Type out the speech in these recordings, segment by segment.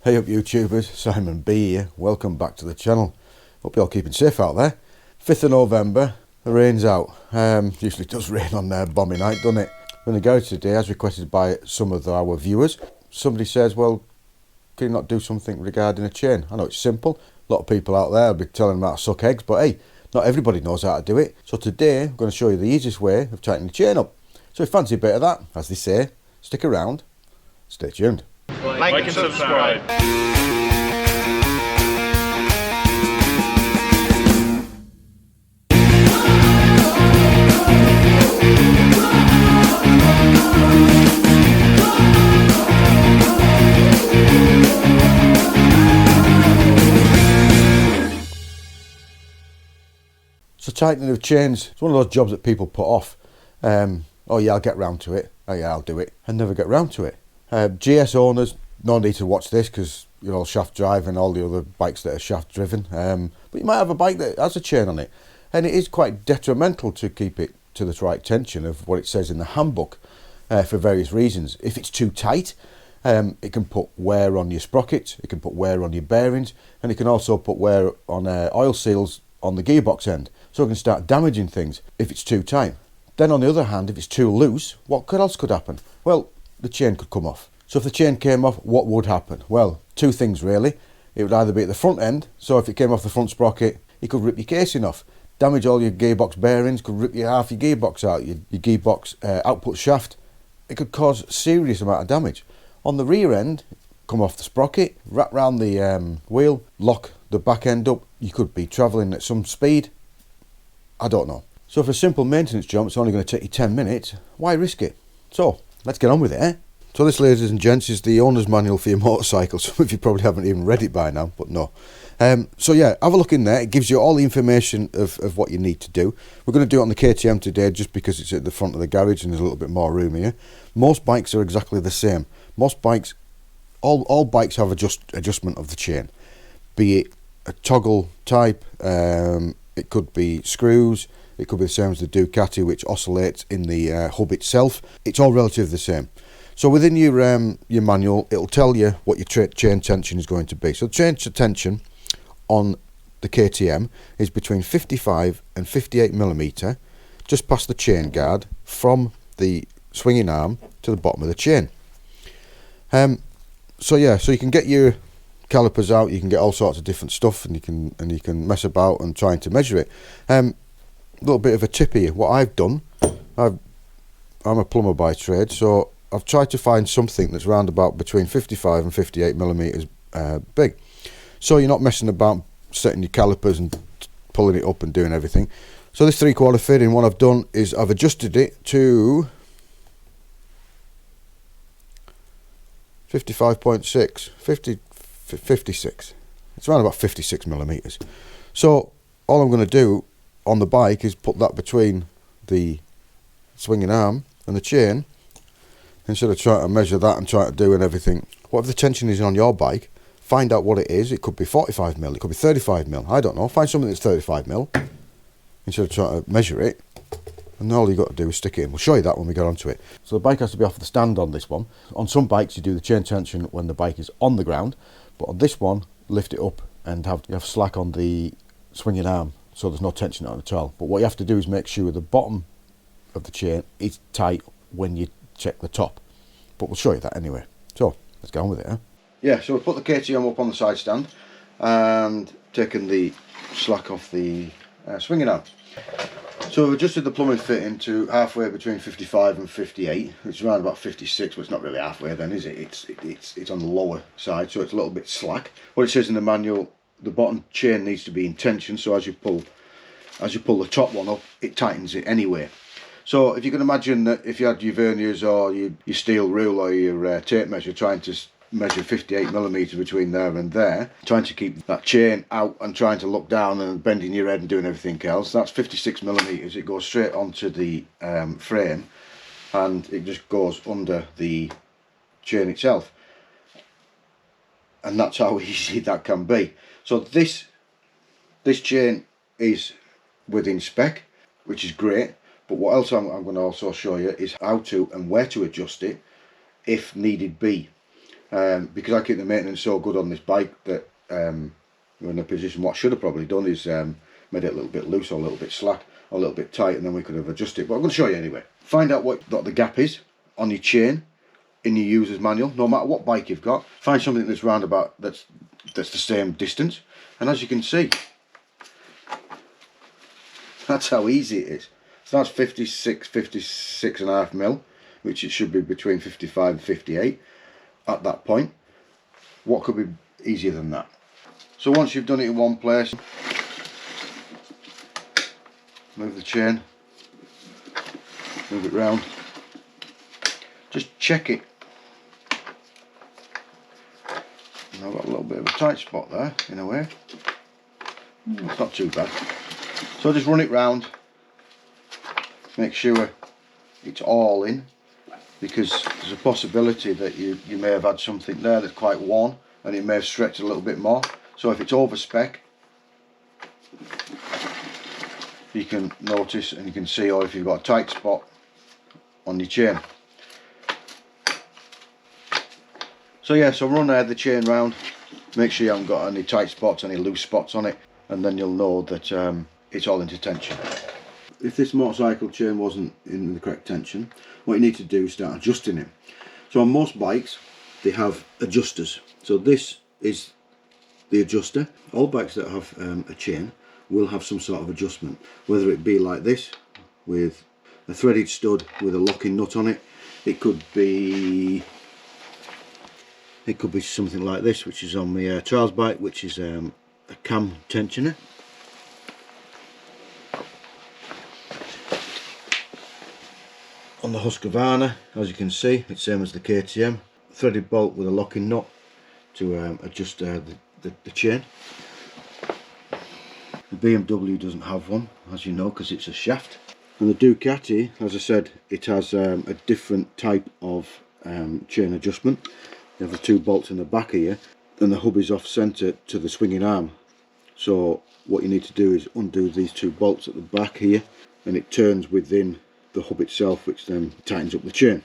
Hey up YouTubers, Simon B here, welcome back to the channel. Hope you're all keeping safe out there. 5th of November, the rain's out. Usually it does rain on Bommy night, doesn't it? I'm in the garage today as requested by some of our viewers. Somebody says, well, can you not do something regarding a chain? I know it's simple, a lot of people out there will be telling them how to suck eggs, but hey, not everybody knows how to do it. So today I'm going to show you the easiest way of tightening the chain up. So if you fancy a bit of that, as they say, stick around, stay tuned. Like and subscribe. So tightening of chains, it's one of those jobs that people put off. Oh yeah, I'll get round to it. Oh yeah, I'll do it. And never get round to it. GS owners, no need to watch this because you're all shaft drive and all the other bikes that are shaft driven. But you might have a bike that has a chain on it. And it is quite detrimental to keep it to the right tension of what it says in the handbook for various reasons. If it's too tight, it can put wear on your sprockets, it can put wear on your bearings, and it can also put wear on oil seals on the gearbox end. So it can start damaging things if it's too tight. Then on the other hand, if it's too loose, what else could happen? Well, the chain could come off. So if the chain came off, what would happen? Well, two things really. It would either be at the front end, so if it came off the front sprocket, it could rip your casing off, damage all your gearbox bearings, could rip half your gearbox out, your gearbox output shaft. It could cause a serious amount of damage. On the rear end, come off the sprocket, wrap round the wheel, lock the back end up. You could be travelling at some speed. I don't know. So for a simple maintenance job, it's only going to take you 10 minutes. Why risk it? So let's get on with it, eh? So this, ladies and gents, is the owner's manual for your motorcycle. Some of you probably haven't even read it by now, but no. So yeah, have a look in there. It gives you all the information of what you need to do. We're going to do it on the KTM today just because it's at the front of the garage and there's a little bit more room here. Most bikes are exactly the same. Most bikes, all bikes have adjustment of the chain. Be it a toggle type, it could be screws, it could be the same as the Ducati, which oscillates in the hub itself. It's all relatively the same. So within your manual, it'll tell you what your chain tension is going to be. So chain tension on the KTM is between 55 and 58 millimeter, just past the chain guard from the swinging arm to the bottom of the chain. So yeah, so you can get your calipers out, you can get all sorts of different stuff, and you can mess about and trying to measure it. A little bit of a tip here. What I've done, I'm a plumber by trade, so I've tried to find something that's round about between 55 and 58 millimeters big. So you're not messing about setting your calipers and pulling it up and doing everything. So this 3/4 fitting, what I've done is I've adjusted it to 55.6, 56. It's around about 56 millimeters. So all I'm going to do on the bike is put that between the swinging arm and the chain, instead of trying to measure that and trying to do and everything. Whatever the tension is on your bike, find out what it is. It could be 45 mil, it could be 35 mil, I don't know. Find something that's 35 mil instead of trying to measure it, and all you've got to do is stick it in. We'll show you that when we get onto it. So the bike has to be off the stand on this one. On some bikes you do the chain tension when the bike is on the ground, but on this one, lift it up and you have slack on the swinging arm, so there's no tension on it at all. But what you have to do is make sure the bottom of the chain is tight when you check the top, but we'll show you that anyway. So let's get on with it, huh? Yeah, so we'll put the KTM up on the side stand and taken the slack off the swinging arm. So we've adjusted the plumbing fitting to halfway between 55 and 58. It's around about 56, but it's not really halfway then, is it? It's on the lower side, so it's a little bit slack. What it says in the manual, the bottom chain needs to be in tension, so as you pull the top one up, it tightens it anyway. So if you can imagine that if you had your verniers or your steel rule or your tape measure trying to measure 58 millimeter between there and there, trying to keep that chain out and trying to look down and bending your head and doing everything else, that's 56 millimeters. It goes straight onto the frame and it just goes under the chain itself, and that's how easy that can be. So this chain is within spec, which is great. But what else I'm going to also show you is how to and where to adjust it if needed be. because I keep the maintenance so good on this bike that we're in a position. What I should have probably done is made it a little bit loose or a little bit slack or a little bit tight, and then we could have adjusted it. But I'm going to show you anyway. Find out what the gap is on your chain in your user's manual, no matter what bike you've got. Find something that's round about that's the same distance, and as you can see, that's how easy it is. So that's 56.5 mil, which it should be between 55 and 58 at that point. What could be easier than that? So once you've done it in one place, move the chain, move it round, just check it. And I've got a little bit of a tight spot there in a way. It's not too bad. So just run it round, make sure it's all in, because there's a possibility that you may have had something there that's quite worn and it may have stretched a little bit more. So if it's over spec, you can notice and you can see, or if you've got a tight spot on your chain. So yeah, so run the chain round, make sure you haven't got any tight spots, any loose spots on it, and then you'll know that it's all into tension. If this motorcycle chain wasn't in the correct tension, what you need to do is start adjusting it. So on most bikes they have adjusters. So this is the adjuster. All bikes that have a chain will have some sort of adjustment, whether it be like this with a threaded stud with a locking nut on it. It could be something like this, which is on my trials bike, which is a cam tensioner. On the Husqvarna, as you can see, it's same as the KTM, threaded bolt with a locking nut to adjust the chain. The BMW doesn't have one, as you know, because it's a shaft. And the Ducati, as I said, it has a different type of chain adjustment. You have the two bolts in the back here, and the hub is off centre to the swinging arm. So what you need to do is undo these two bolts at the back here, and it turns within the hub itself, which then tightens up the chain.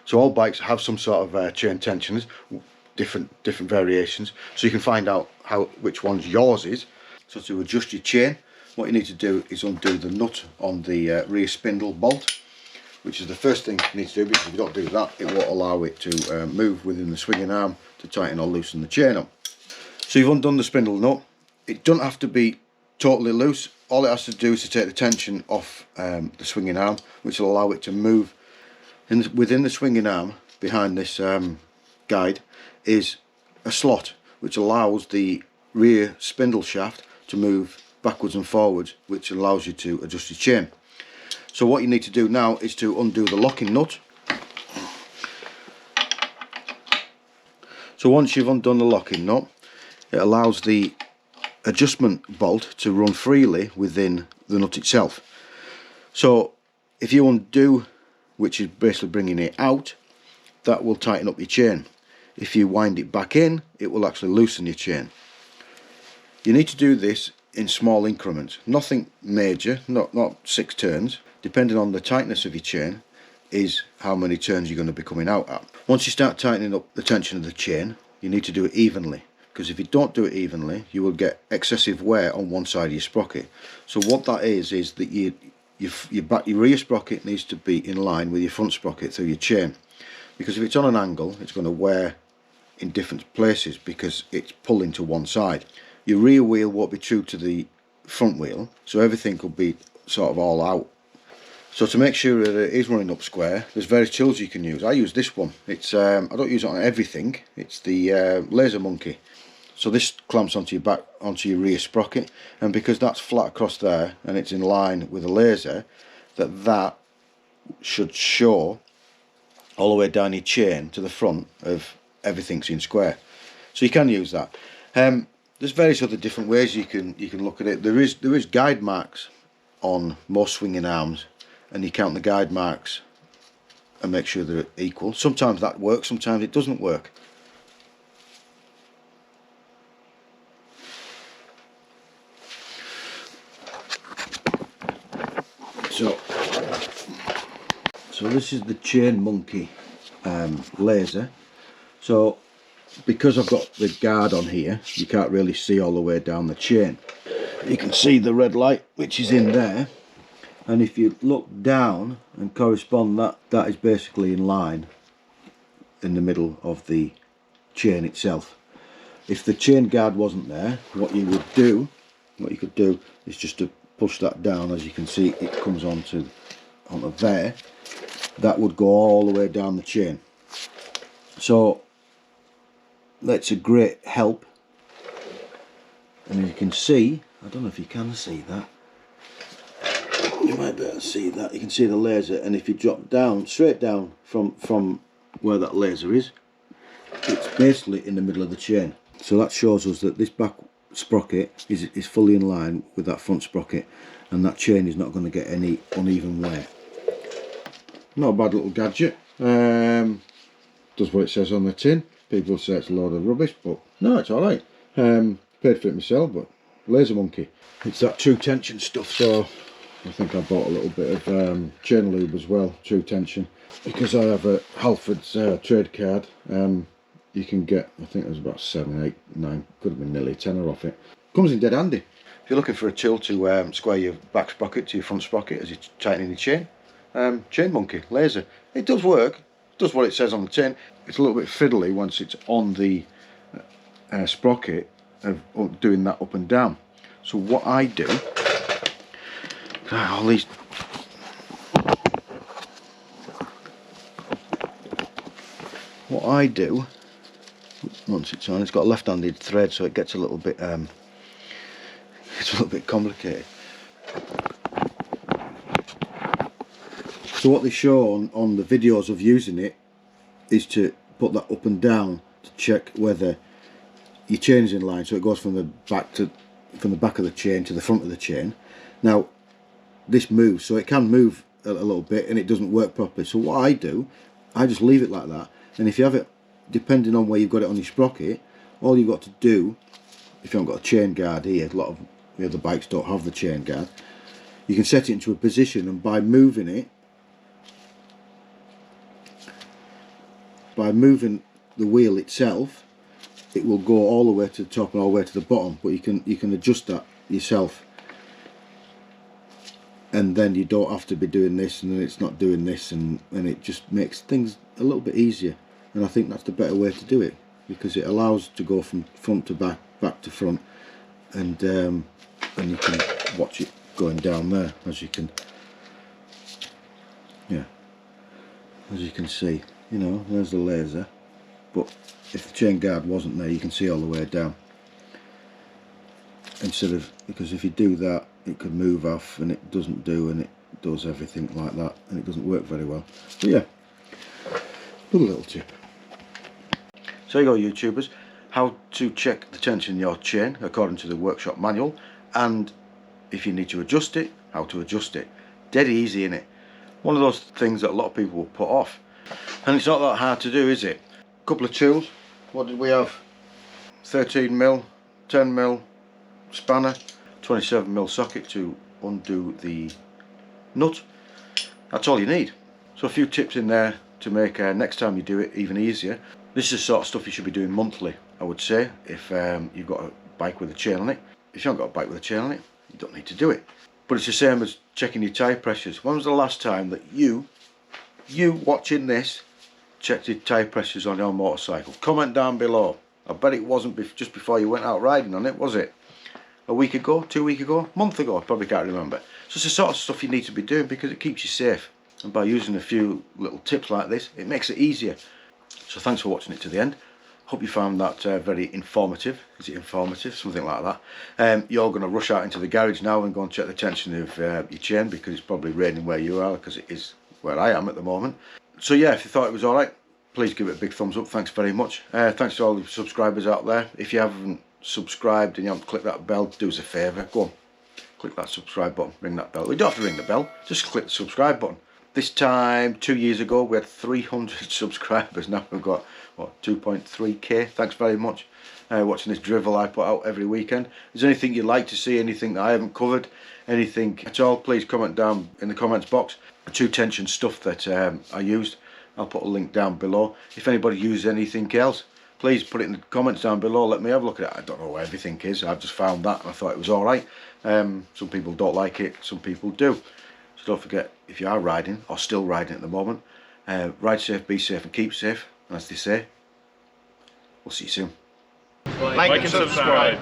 So all bikes have some sort of chain tensioners, different variations, so you can find out which one's yours is. So to adjust your chain, what you need to do is undo the nut on the rear spindle bolt, which is the first thing you need to do, because if you don't do that, it won't allow it to move within the swinging arm to tighten or loosen the chain up. So you've undone the spindle nut. It doesn't have to be totally loose. All it has to do is to take the tension off the swinging arm, which will allow it to move. Within the swinging arm, behind this guide, is a slot which allows the rear spindle shaft to move backwards and forwards, which allows you to adjust your chain. So what you need to do now is to undo the locking nut. So once you've undone the locking nut, it allows the adjustment bolt to run freely within the nut itself. So if you undo, which is basically bringing it out, that will tighten up your chain. If you wind it back in, it will actually loosen your chain. You need to do this in small increments, nothing major, not 6 turns. Depending on the tightness of your chain is how many turns you're going to be coming out at. Once you start tightening up the tension of the chain, you need to do it evenly, because if you don't do it evenly, you will get excessive wear on one side of your sprocket. So what that is that your rear sprocket needs to be in line with your front sprocket through your chain, because if it's on an angle, it's going to wear in different places because it's pulling to one side. Your rear wheel won't be true to the front wheel, so everything could be sort of all out. So to make sure that it is running up square, there's various tools you can use. I use this one. It's I don't use it on everything. It's the Laser Monkey. So this clamps onto your back, onto your rear sprocket, and because that's flat across there and it's in line with the laser, that should show all the way down your chain to the front of everything's in square. So you can use that. There's various other different ways you can look at it. There is guide marks on most swinging arms, and you count the guide marks and make sure they're equal. Sometimes that works, sometimes it doesn't work. So this is the Chain Monkey laser. So because I've got the guard on here, you can't really see all the way down the chain. You can see the red light which is in there, and if you look down and correspond, that is basically in line in the middle of the chain itself. If the chain guard wasn't there, what you could do is just to push that down. As you can see, it comes onto there. That would go all the way down the chain. So that's a great help. And as you can see, I don't know if you can see that. You might be able to see that. You can see the laser, and if you drop down, straight down from where that laser is, it's basically in the middle of the chain. So that shows us that this back sprocket is fully in line with that front sprocket, and that chain is not going to get any uneven wear. Not a bad little gadget. Does what it says on the tin. People say it's a load of rubbish, but no, it's alright. Paid for it myself, but laser monkey. It's that Tru Tension stuff, so I think I bought a little bit of chain lube as well, Tru Tension. Because I have a Halford's trade card, you can get, I think it was about 7, 8, 9, could have been nearly a tenner off it. Comes in dead handy. If you're looking for a tool to square your back sprocket to your front sprocket as you're tightening the chain, chain monkey, laser. It does work, does what it says on the tin. It's a little bit fiddly once it's on the sprocket of doing that up and down. So what I do, all these, what I do once it's on, it's got a left-handed thread, so it gets a little bit complicated. So what they show on the videos of using it is to put that up and down to check whether your chain is in line, so it goes from the back of the chain to the front of the chain. Now this moves, so it can move a little bit and it doesn't work properly. So what I do, I just leave it like that, and if you have it, depending on where you've got it on your sprocket, all you've got to do, if you haven't got a chain guard here, a lot of the other bikes don't have the chain guard, you can set it into a position, and by moving the wheel itself, it will go all the way to the top and all the way to the bottom, but you can adjust that yourself, and then you don't have to be doing this and then it's not doing this, and it just makes things a little bit easier. And I think that's the better way to do it, because it allows to go from front to back, back to front, and you can watch it going down there, as you can, as you can see. You know, there's the laser, but if the chain guard wasn't there, you can see all the way down. Instead of, because if you do that, it could move off, and it doesn't do, and it does everything like that, and it doesn't work very well. So yeah, good little tip. So you go, YouTubers, how to check the tension in your chain according to the workshop manual, and if you need to adjust it, how to adjust it. Dead easy, innit? One of those things that a lot of people will put off, and it's not that hard to do, is it? A couple of tools. What did we have? 13mm, 10mm spanner, 27mm socket to undo the nut. That's all you need. So a few tips in there to make next time you do it even easier. This is the sort of stuff you should be doing monthly, I would say, if you've got a bike with a chain on it. If you haven't got a bike with a chain on it, you don't need to do it. But it's the same as checking your tyre pressures. When was the last time that you watching this checked your tyre pressures on your motorcycle? Comment down below. I bet it wasn't just before you went out riding on it, was it? A week ago, 2 weeks ago, month ago, I probably can't remember. So it's the sort of stuff you need to be doing because it keeps you safe. And by using a few little tips like this, it makes it easier. So thanks for watching it to the end. Hope you found that very informative. Is it informative? Something like that. You're going to rush out into the garage now and go and check the tension of your chain, because it's probably raining where you are, because it is where I am at the moment. So yeah, if you thought it was alright, please give it a big thumbs up. Thanks very much. Thanks to all the subscribers out there. If you haven't subscribed and you haven't clicked that bell, do us a favour. Go on, click that subscribe button, ring that bell. We don't have to ring the bell, just click the subscribe button. This time 2 years ago we had 300 subscribers. Now we've got what, 2.3k. Thanks very much watching this drivel I put out every weekend. Is there anything you'd like to see, anything that I haven't covered, anything at all, please comment down in the comments box. The Tru Tension stuff that I used, I'll put a link down below. If anybody uses anything else, please put it in the comments down below. Let me have a look at it. I don't know where everything is. I've just found that and I thought it was alright. Some people don't like it, some people do. So don't forget, if you are riding or still riding at the moment, ride safe, be safe and keep safe. And as they say, we'll see you soon. Like and subscribe.